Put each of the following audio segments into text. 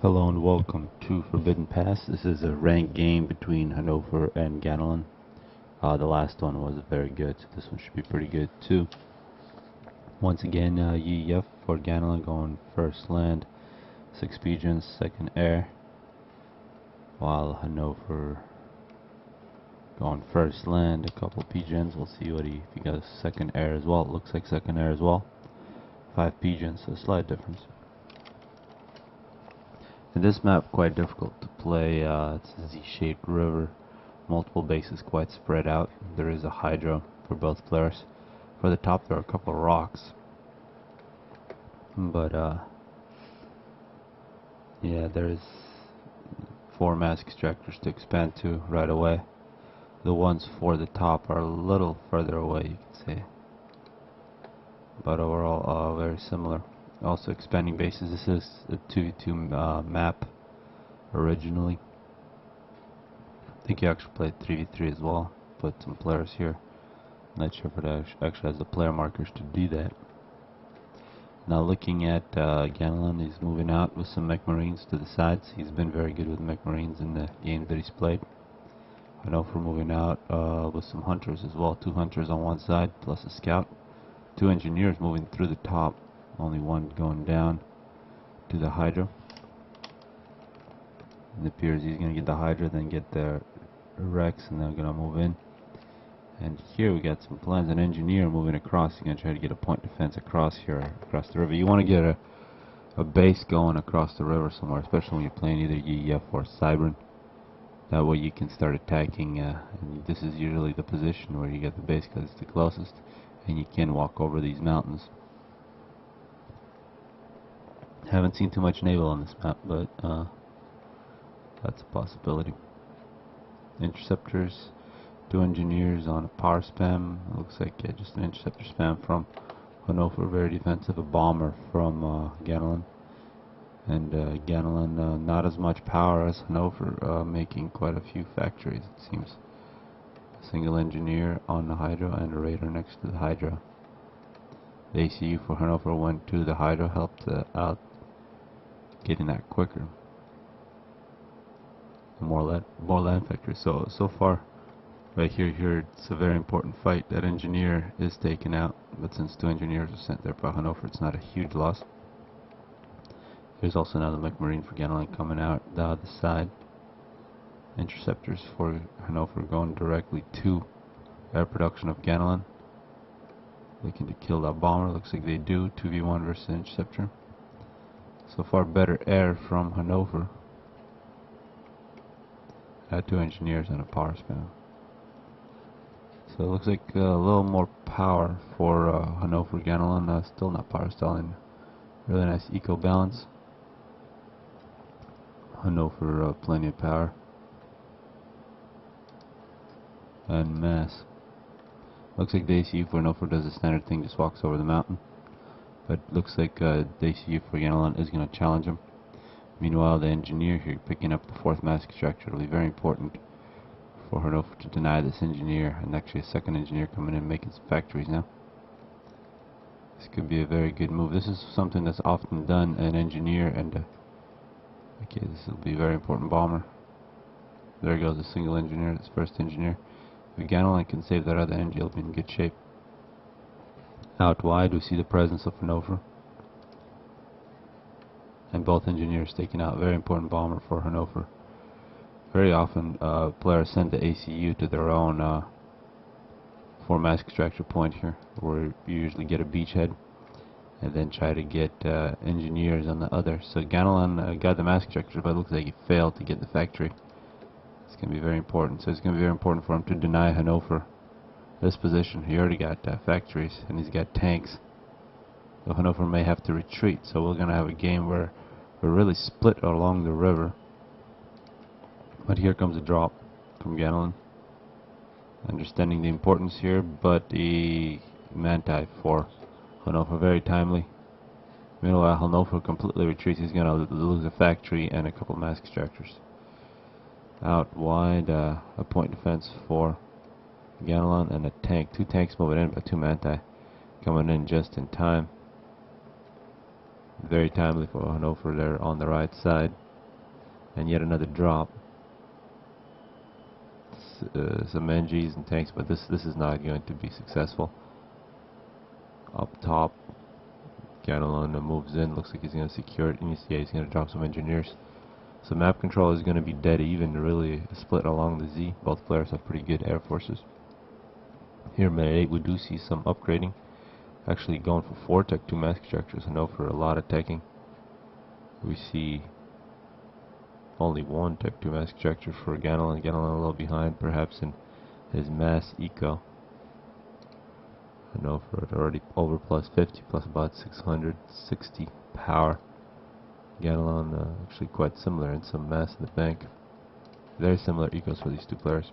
Hello and welcome to Forbidden Pass. This is a ranked game between Honoghr and Ganelon. The last one was very good, so this one should be pretty good too. Once again, YF for Ganelon going first land, 6 pigeons, second air, while Honoghr going first land, a couple pigeons. We'll see if he got a second air as well. It looks like second air as well. 5 pigeons, so a slight difference. In this map, quite difficult to play. It's a Z-shaped river, multiple bases quite spread out. There is a hydra for both players. For the top, there are a couple of rocks, but yeah, there's 4 mass extractors to expand to right away. The ones for the top are a little further away, you could say, but overall very similar. Also expanding bases. This is a 2v2 map originally. I think you actually played 3v3 as well. Put some players here. Not sure if it actually has the player markers to do that. Now looking at Ganelon, he's moving out with some mech marines to the sides. He's been very good with mech marines in the games that he's played. Honoghr moving out with some hunters as well. 2 hunters on one side plus a scout. 2 engineers moving through the top. Only one going down to the hydra. It appears he's going to get the hydra, then get the Rex, and then going to move in. And here we got some plans. An engineer moving across. He's going to try to get a point defense across here, across the river. You want to get a base going across the river somewhere, especially when you're playing either YF or Cybran. That way you can start attacking. And this is usually the position where you get the base because it's the closest, and you can walk over these mountains. Haven't seen too much naval on this map, but that's a possibility. Interceptors, 2 engineers on a power spam. Looks like just an interceptor spam from Honoghr, very defensive. A bomber from Ganelon. And Ganelon, not as much power as Honoghr, making quite a few factories, it seems. A single engineer on the Hydra and a raider next to the Hydra. The ACU for Honoghr went to the Hydra, helped out getting that quicker. More land factories. So far, right here, it's a very important fight. That engineer is taken out, but since 2 engineers are sent there by Honoghr, it's not a huge loss. There's also another mech marine for Ganelon coming out the other side. Interceptors for Honoghr going directly to air production of Ganelon, looking to kill that bomber. Looks like they do. 2v1 versus interceptor. So far, better air from Honoghr. 2 engineers and a power spam. So it looks like a little more power for Honoghr. Ganelon still not power stalling. Really nice eco balance. Honoghr plenty of power and mass. Looks like the ACU for Honoghr does the standard thing, just walks over the mountain. But looks like the ACU for Ganelon is going to challenge him. Meanwhile, the engineer here picking up the 4th mass extractor. It'll be very important for Honoghr to deny this engineer, and actually a second engineer coming in making some factories now. This could be a very good move. This is something that's often done, an engineer and okay, this will be a very important bomber. There goes a single engineer, this first engineer. If Ganelon can save that other engineer, he'll be in good shape. Out wide, we see the presence of Honoghr. And both engineers taking out. Very important bomber for Honoghr. Very often, players send the ACU to their own 4 mass extractor point here, where you usually get a beachhead, and then try to get engineers on the other. So Ganelon got the mass extractor, but it looks like he failed to get the factory. It's going to be very important. So it's going to be very important for him to deny Honoghr this position. He already got factories, and he's got tanks. So Honoghr may have to retreat. So we're going to have a game where we're really split along the river. But here comes a drop from Ganelon. Understanding the importance here, but the Manti for Honoghr very timely. Meanwhile, Honoghr completely retreats. He's going to lose a factory and a couple mass extractors. Out wide, a point defense for Ganelon and a tank. 2 tanks moving in, but 2 Manti coming in just in time. Very timely for Honoghr there on the right side. And yet another drop. Some NGs and tanks, but this is not going to be successful. Up top, Ganelon moves in. Looks like he's going to secure it. And you see he's going to drop some engineers. So map control is going to be dead even, really split along the Z. Both players have pretty good air forces. Here in minute 8 we do see some upgrading. Actually going for 4 Tech 2 mass extractors. I know for a lot of teching. We see only 1 Tech 2 mass extractor for Ganelon. Ganelon a little behind perhaps in his mass eco. I know for it already over plus 50, plus about 660 power. Ganelon actually quite similar in some mass in the bank. Very similar ecos for these two players.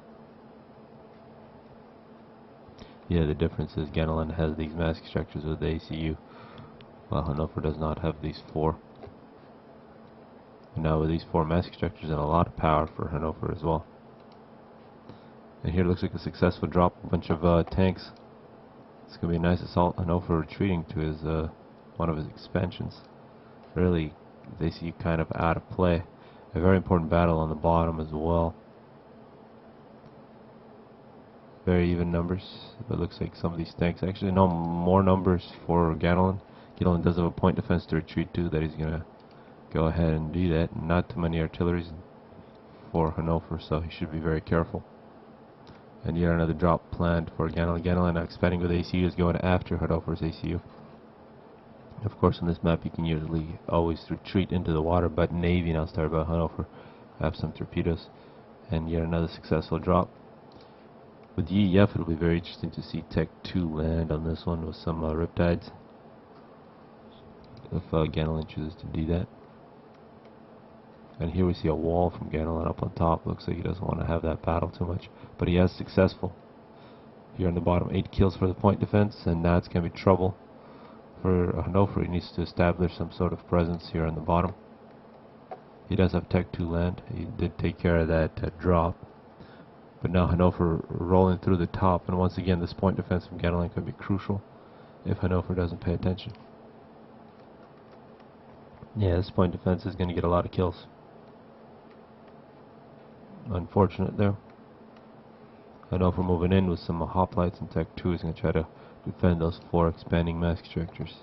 Yeah, the difference is Ganelon has these mass extractors with the ACU, while Honoghr does not have these 4. And now with these 4 mass extractors and a lot of power for Honoghr as well. And here looks like a successful drop, a bunch of tanks. It's going to be a nice assault. Honoghr retreating to his one of his expansions. Really, they see kind of out of play. A very important battle on the bottom as well. Very even numbers. It looks like some of these tanks actually no more numbers for Ganelon. Ganelon does have a point defense to retreat to that he's going to go ahead and do that. Not too many artilleries for Honoghr, so he should be very careful. And yet another drop planned for Ganelon. Ganelon expanding with ACU is going after Honoghrs ACU. Of course, on this map you can usually always retreat into the water, but Navy now started by Honoghr have some torpedoes. And yet another successful drop. With EEF, it'll be very interesting to see Tech 2 land on this one with some Riptides, if Ganelon chooses to do that. And here we see a wall from Ganelon up on top. Looks like he doesn't want to have that battle too much, but he has successful. Here on the bottom, 8 kills for the point defense, and now it's going to be trouble for Honoghr. He needs to establish some sort of presence here on the bottom. He does have Tech 2 land. He did take care of that drop. But now Honoghr rolling through the top, and once again this point defense from Ganelon could be crucial if Honoghr doesn't pay attention. Yeah, this point defense is going to get a lot of kills. Unfortunate there. Honoghr moving in with some hoplites, and Tech 2 is going to try to defend those 4 expanding mass extractors.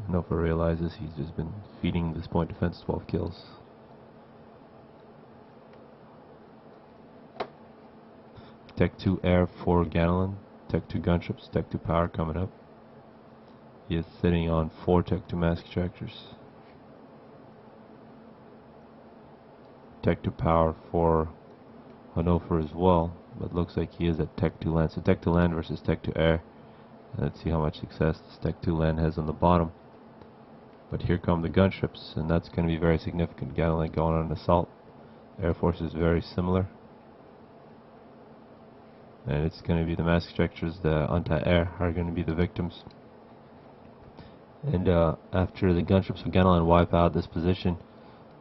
Honoghr realizes he's just been feeding this point defense 12 kills. Tech 2 air for Ganelon, Tech 2 gunships, Tech 2 power coming up. He is sitting on 4 Tech 2 mass extractors. Tech 2 power for Honoghr as well, but looks like he is at Tech 2 land. So Tech 2 land versus Tech 2 air. Let's see how much success this Tech 2 land has on the bottom. But here come the gunships, and that's going to be very significant. Ganelon going on an assault. Air Force is very similar. And it's going to be the mass extractors, the anti-air, are going to be the victims. And after the gunships of Ganelon wipe out this position,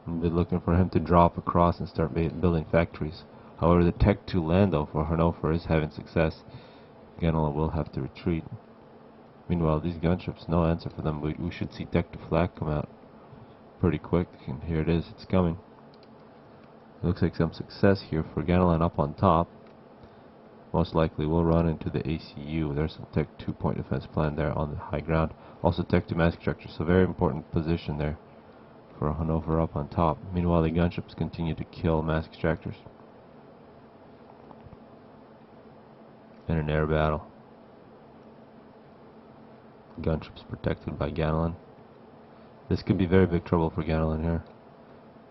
they're looking for him to drop across and start building factories. However, the Tech 2 land, though, for Honoghr is having success. Ganelon will have to retreat. Meanwhile, these gunships, no answer for them. We should see Tech 2 flag come out pretty quick, and here it is, it's coming. It looks like some success here for Ganelon up on top. Most likely we'll run into the ACU. There's some Tech 2 point defense plan there on the high ground. Also Tech 2 mass extractors, so very important position there for Honoghr up on top. Meanwhile, the gunships continue to kill mass extractors. In an air battle. Gunships protected by Ganelon. This could be very big trouble for Ganelon here.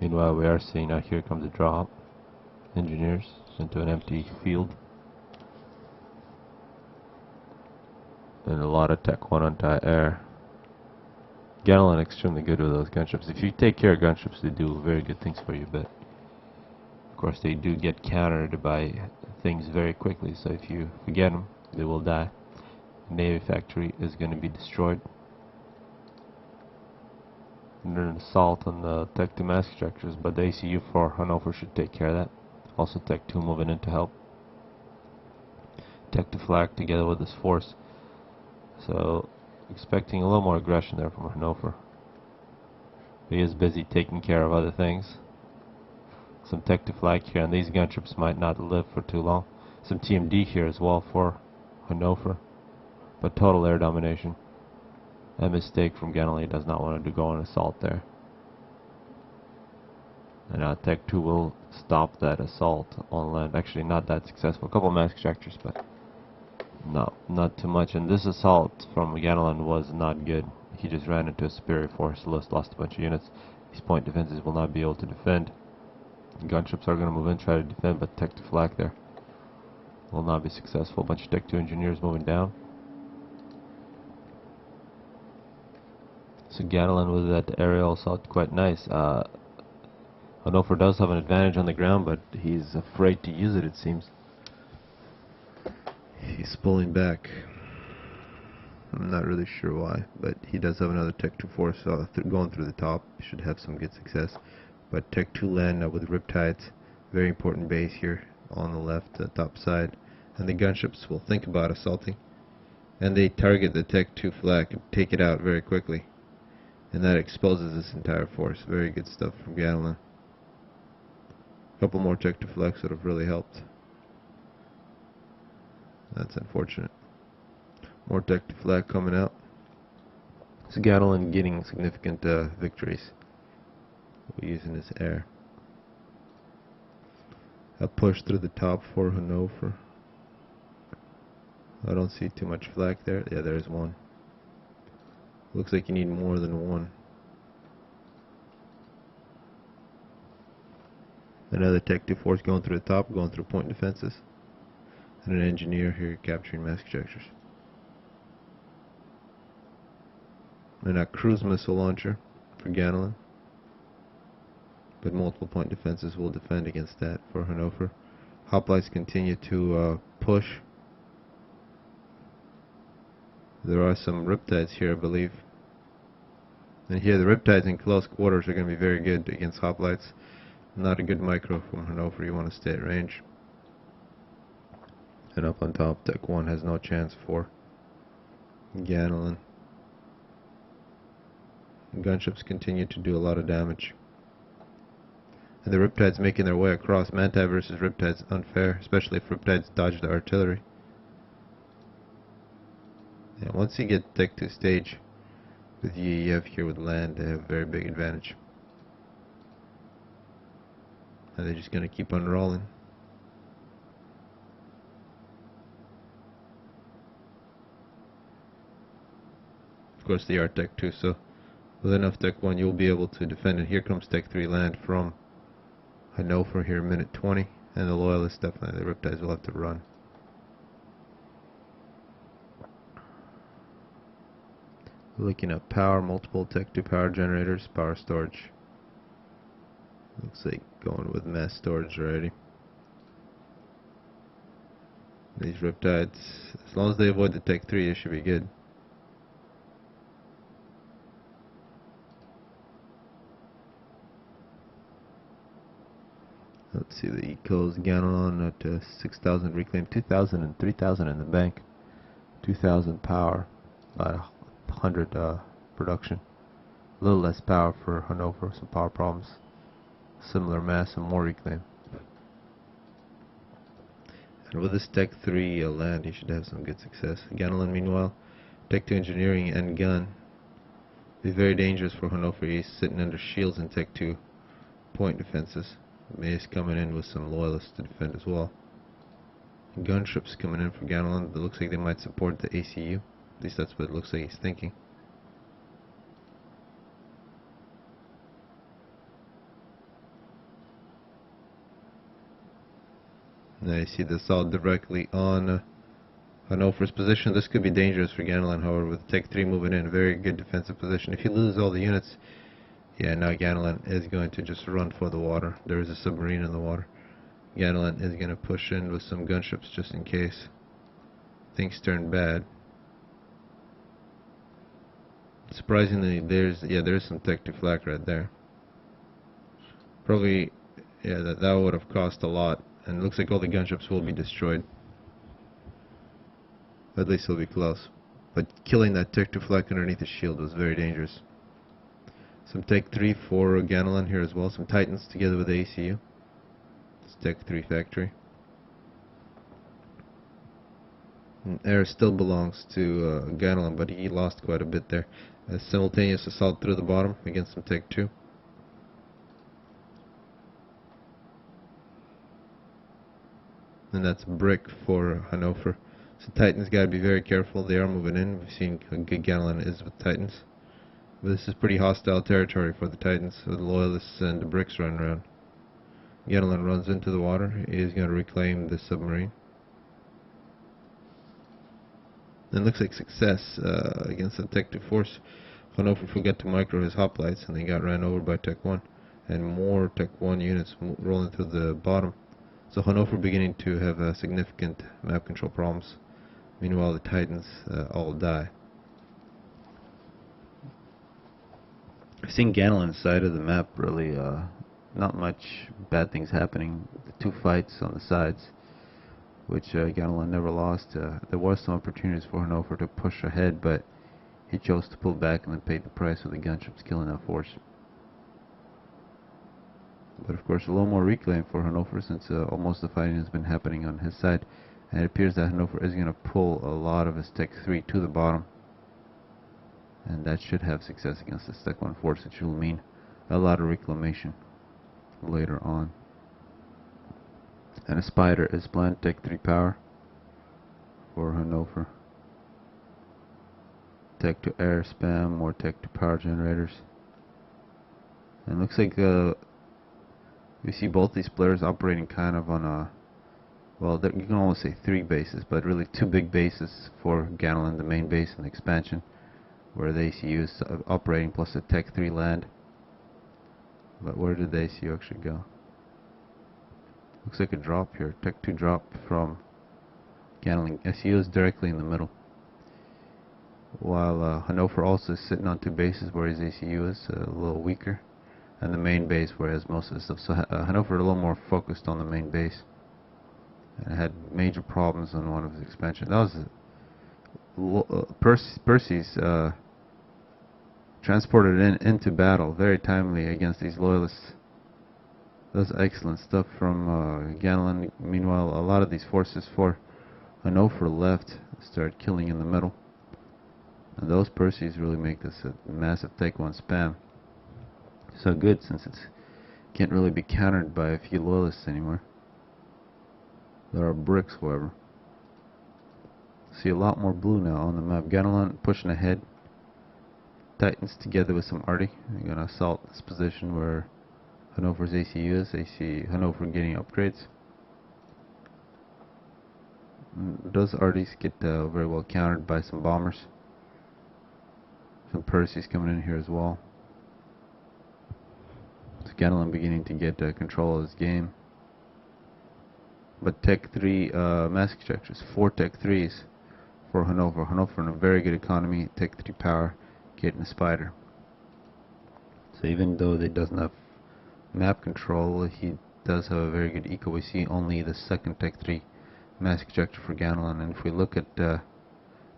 Meanwhile, we are seeing now here comes a drop. Engineers into an empty field. And a lot of Tech 1 anti-air. Ganelon extremely good with those gunships. If you take care of gunships, they do very good things for you, but of course they do get countered by things very quickly, so if you forget them, they will die. Navy factory is going to be destroyed. Under an assault on the Tech 2 mass extractors, but the ACU for Honoghr should take care of that. Also Tech 2 moving in to help. Tech 2 flag together with this force. So expecting a little more aggression there from Honoghr. He is busy taking care of other things. Some tech to flag here, and these gunships might not live for too long. Some TMD here as well for Honoghr, but total air domination. A mistake from Ganley. Does not want to go on assault there. And Tech 2 will stop that assault on land. Actually, not that successful. A couple of mass extractors, but not too much. And this assault from Ganley was not good. He just ran into a superior force, lost a bunch of units. These point defenses will not be able to defend. Gunships are going to move in, try to defend, but Tech to flak there will not be successful. A bunch of Tech 2 engineers moving down. So Ganley with that aerial assault, quite nice. Honoghr does have an advantage on the ground, but he's afraid to use it, it seems. He's pulling back. I'm not really sure why, but he does have another Tech 2 force going through the top. Should have some good success. But Tech 2 land with Riptides, very important base here on the left, top side. And the gunships will think about assaulting. And they target the Tech 2 flak and take it out very quickly. And that exposes this entire force. Very good stuff from Ganley. A couple more Tech 2 flaks would have really helped. That's unfortunate. More Tech 2 flak coming out. So Ganley getting significant victories using his air. A push through the top for Honoghr. I don't see too much flak there. Yeah, there's one. Looks like you need more than one. Another Tech 2 force going through the top, going through point defenses. And an engineer here capturing mass extractors. And a cruise missile launcher for Ganley. But multiple point defenses will defend against that for Honoghr. Hoplites continue to push. There are some Riptides here, I believe. And here the Riptides in close quarters are going to be very good against Hoplites. Not a good micro from Honoghr. You want to stay at range. And up on top, Tech 1 has no chance for Ganley. Gunships continue to do a lot of damage. And the Riptides making their way across. Manti versus Riptides unfair, especially if Riptides dodge the artillery. And once you get Tech 2 stage with UEF here with land, they have a very big advantage. And they're just going to keep on rolling. Of course they are Tech 2, so with enough Tech 1 you'll be able to defend it. Here comes Tech 3 land from Honoghr here, minute 20, and the Loyalists definitely, the Riptides will have to run. Looking at power, multiple Tech 2 power generators, power storage. Looks like going with mass storage already. These Riptides, as long as they avoid the Tech 3, they should be good. Let's see the ecos. Ganley at 6,000 reclaim, 2,000 and 3,000 in the bank, 2,000 power, about 100 production. A little less power for Honoghr, some power problems. Similar mass and more reclaim. And with this Tech 3 land, he should have some good success. Ganley, meanwhile, Tech 2 engineering and gun. Be very dangerous for Honoghr. He's sitting under shields in Tech 2 point defenses. Mace coming in with some Loyalists to defend as well. Gunships coming in for Ganley. It looks like they might support the ACU. At least that's what it looks like he's thinking. Now you see the assault directly on Honogh's position. This could be dangerous for Ganley, however, with Tech 3 moving in. Very good defensive position. If you lose all the units, yeah, now Ganley is going to just run for the water. There is a submarine in the water. Ganley is going to push in with some gunships just in case things turn bad. Surprisingly, there's some Tech 2 flak right there. Probably, yeah, that would have cost a lot. And it looks like all the gunships will be destroyed. At least it'll be close. But killing that Tech 2 flak underneath the shield was very dangerous. Some Tech 3 for Ganelon here as well. Some Titans together with the ACU. It's Tech 3 factory. And air still belongs to Ganelon, but he lost quite a bit there. A simultaneous assault through the bottom against some Tech 2. And that's brick for Honoghr. So Titans got to be very careful. They are moving in. We've seen how good Ganelon is with Titans. But this is pretty hostile territory for the Titans, with the Loyalists and the bricks running around. Ganelon runs into the water. He is going to reclaim the submarine. It looks like success against the Tech 2 force. Honoghr forgot to micro his hoplites, and they got ran over by Tech 1. And more Tech 1 units rolling through the bottom. So Honoghr beginning to have significant map control problems. Meanwhile, the Titans all die. I've seen Ganelon's side of the map really not much bad things happening. The two fights on the sides, which Ganelon never lost. There was some opportunities for Honoghr to push ahead, but he chose to pull back and then paid the price with the gunships killing that force. But of course, a little more reclaim for Honoghr, since almost the fighting has been happening on his side. And it appears that Honoghr is going to pull a lot of his Tech 3 to the bottom. And that should have success against the Tech 1 force, which will mean a lot of reclamation later on. And a Spider is planned, Tech 3 power for Honoghr. Tech to air spam, more Tech to power generators. And it looks like we see both these players operating kind of on a, well, you can almost say 3 bases, but really 2 big bases for Ganelon, the main base and the expansion, where the ACU is operating, plus the Tech 3 land. But where did the ACU actually go? Looks like a drop here, Tech 2 drop from Ganelon. ACU is directly in the middle, while Honoghr also is sitting on 2 bases where his ACU is a little weaker, and the main base where it has most of the stuff. So Honoghr a little more focused on the main base, and had major problems on one of his expansions. That was Percy's transported into battle very timely against these loyalists. That's excellent stuff from Ganelon. Meanwhile, a lot of these forces for Honoghr left, started killing in the middle. And those Percys really make this a massive Tech 1 spam. So good, since it can't really be countered by a few loyalists anymore. There are bricks, however. See a lot more blue now on the map. Ganelon pushing ahead. Titans together with some arty. They're going to assault this position where Honogr's ACU is. They see Honoghr getting upgrades. Those arties get very well countered by some bombers. Some Percys coming in here as well. So Ganelon beginning to get control of this game. But Tech 3 mass extractors, 4 Tech 3s for Honoghr. Honoghr in a very good economy, Tech 3 power, getting a Spider. So even though they doesn't have map control, he does have a very good eco. We see only the second Tech 3 mass extractor for Ganelon, and if we look at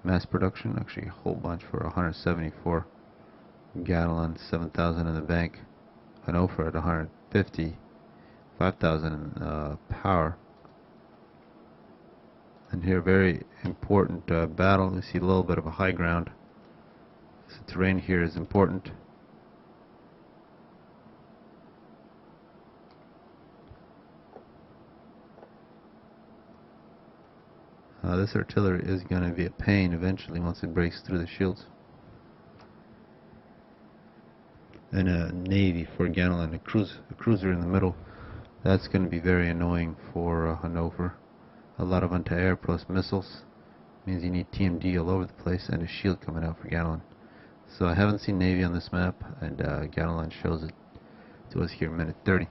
mass production, actually a whole bunch for 174. Ganelon 7,000 in the bank. Honoghr at 150, 5,000 in power. And here, very important battle. We see a little bit of a high ground. The terrain here is important. This artillery is going to be a pain eventually once it breaks through the shields. And a navy for Ganelon, a cruiser in the middle. That's going to be very annoying for Honoghr. A lot of anti-air plus missiles means you need TMD all over the place, and a shield coming out for Ganelon. So I haven't seen navy on this map, and Ganelon shows it to us here, minute 30.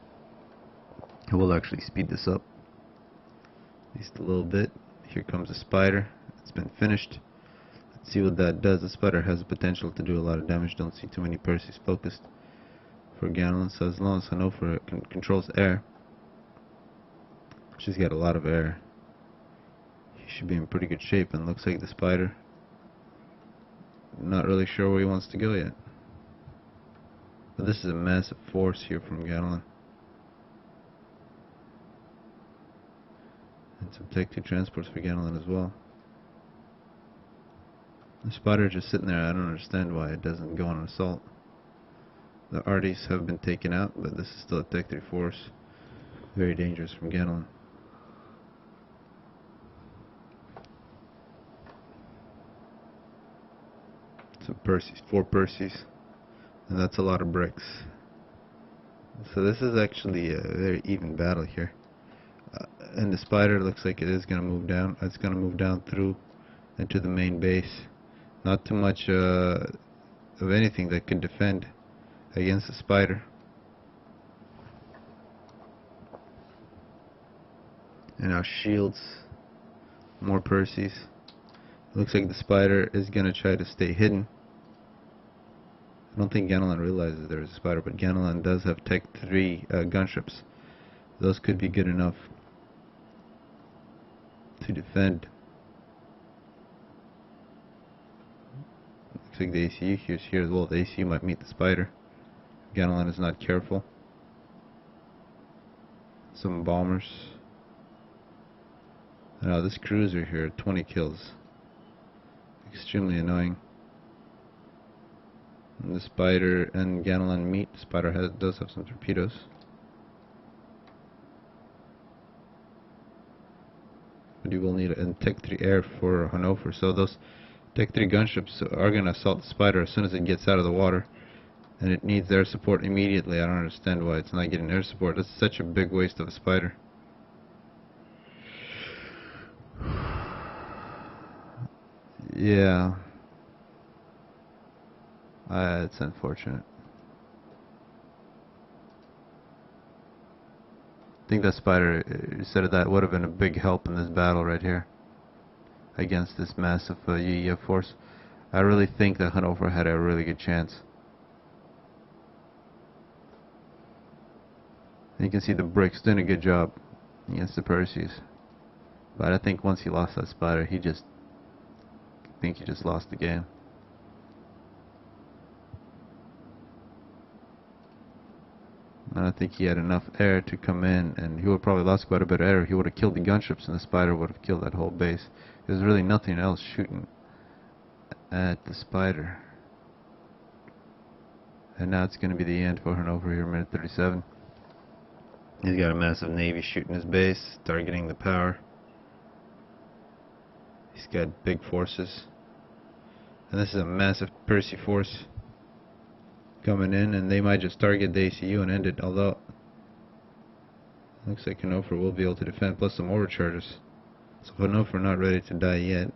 I will actually speed this up just a little bit. Here comes a Spider. It's been finished. Let's see what that does. The Spider has the potential to do a lot of damage. Don't see too many Percys focused for Ganelon. So as long as Honoghr controls air, she's got a lot of air, he should be in pretty good shape. And looks like the Spider, not really sure where he wants to go yet. But this is a massive force here from Gatlin. And some Tech 2 transports for Gatlin as well. The Spider just sitting there. I don't understand why it doesn't go on an assault. The Arties have been taken out, but this is still a Tech 3 force. Very dangerous from Gatlin. Some Percys, 4 Percys, and that's a lot of bricks. So this is actually a very even battle here. And the Spider looks like it is going to move down. It's going to move down through into the main base. Not too much of anything that could defend against the Spider. And now shields, more Percys. Looks like the Spider is going to try to stay hidden. I don't think Gatlin realizes there's a Spider, but Gatlin does have Tech 3 gunships. Those could be good enough to defend. Looks like the ACU is here as well. The ACU might meet the Spider. Gatlin is not careful. Some bombers. Now this cruiser here, 20 kills. Extremely annoying. And the Spider and Gatlin meet. The Spider does have some torpedoes. But you will need a Tech 3 air for Honoghr. So those Tech 3 gunships are going to assault the Spider as soon as it gets out of the water. And it needs air support immediately. I don't understand why it's not getting air support. That's such a big waste of a Spider. Yeah. It's unfortunate. I think that Spider, instead of that, would have been a big help in this battle right here against this massive UEF force. I really think that Honoghr had a really good chance. And you can see the bricks doing a good job against the Percys. But I think once he lost that Spider, he just lost the game. And I think he had enough air to come in, and he would probably lost quite a bit of air. He would have killed the gunships, and the Spider would have killed that whole base. There's really nothing else shooting at the Spider. And now it's going to be the end for Honoghr here, minute 37. He's got a massive navy shooting his base, targeting the power. He's got big forces. And this is a massive Percy force coming in, and they might just target the ACU and end it, although looks like Honoghr will be able to defend, plus some overcharges. So Honoghr not ready to die yet.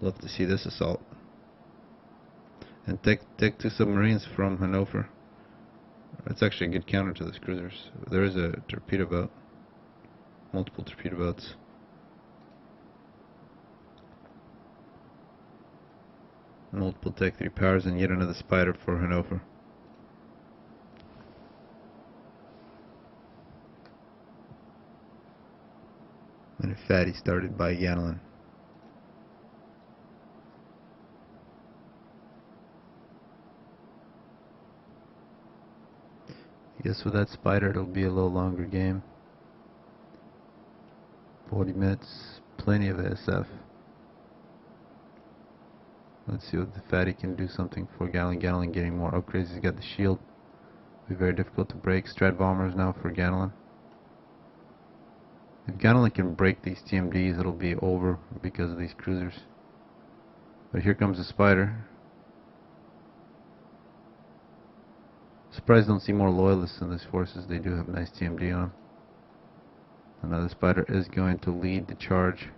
Love to see this assault. And Tech 2 submarines from Honoghr. That's actually a good counter to those cruisers. There is a torpedo boat. Multiple torpedo boats. Multiple Tech 3 powers, and yet another Spider for Honoghr. And a fatty started by Gatlin. I guess with that Spider it'll be a little longer game. 40 minutes, plenty of SF. Let's see what the fatty can do something for Gatlin. Gatlin getting more upgrades. He's got the shield. Be very difficult to break. Strat bombers now for Gatlin. If Gatlin can break these TMDs, it'll be over because of these cruisers. But here comes the Spider. Surprised I don't see more loyalists in these forces. They do have nice TMD on them. Another Spider is going to lead the charge.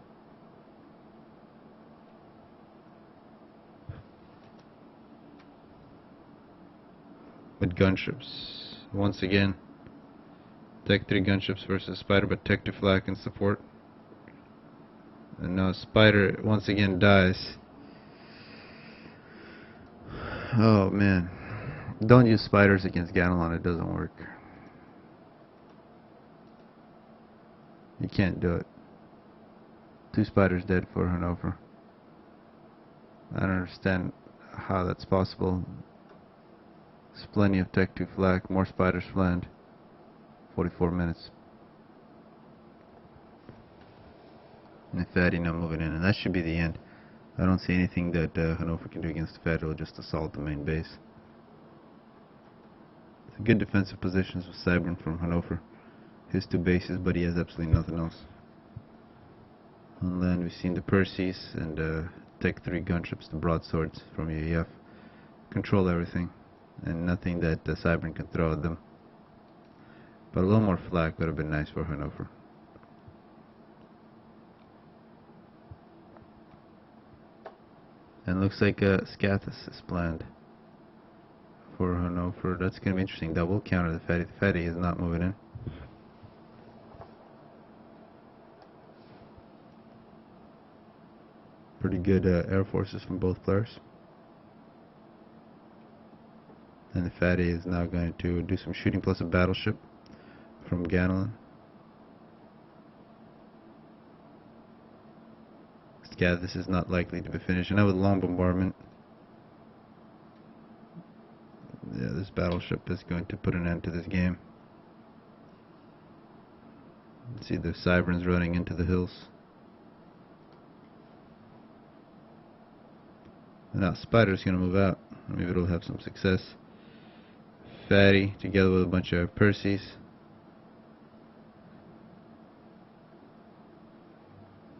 With gunships. Once again, Tech 3 gunships versus Spider, but Tech 2 flak and support. And now Spider once again dies. Oh man. Don't use Spiders against Gatlin, it doesn't work. You can't do it. 2 Spiders dead for Honoghr. I don't understand how that's possible. plenty of Tech 2 flak, more spiders planned. 44 minutes. And the Fatty now moving in, and that should be the end. I don't see anything that Honoghr can do against the Fatty. It'll just assault the main base. It's good defensive positions with Cybran from Honoghr. His 2 bases, but he has absolutely nothing else. On land, we've seen the Perseus and Tech 3 gunships, the broadswords from UEF. Control everything, and nothing that Cybran can throw at them. But a little more flak would have been nice for Honoghr. And looks like Scathis is planned for Honoghr. That's going to be interesting. That will counter the Fatty. The Fatty is not moving in. Pretty good air forces from both players. And the Fatty is now going to do some shooting plus a battleship from Ganelon. This is not likely to be finished. And now with long bombardment, yeah, this battleship is going to put an end to this game. See the Cybrans running into the hills. And now Spider's going to move out. Maybe it'll have some success. Fatty together with a bunch of Perseus.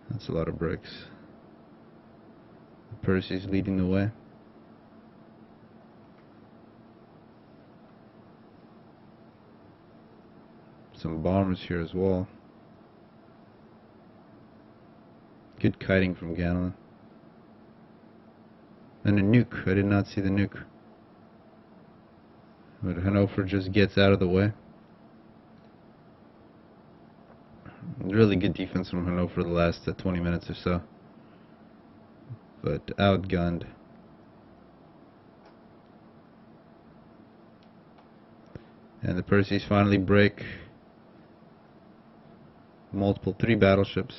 That's a lot of bricks. Perseus leading the way. Some bombers here as well. Good kiting from Ganelon. And a nuke. I did not see the nuke. But Honoghr just gets out of the way. Really good defense from Honoghr for the last 20 minutes or so. But outgunned. And the Perseus finally break. Multiple 3 battleships.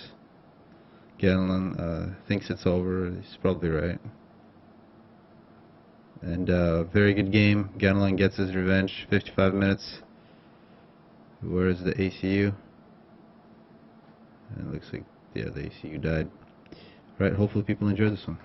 Ganelon thinks it's over. He's probably right. And very good game. Ganelon gets his revenge. 55 minutes. Where is the ACU? And it looks like, yeah, the ACU died. Right, hopefully people enjoy this one.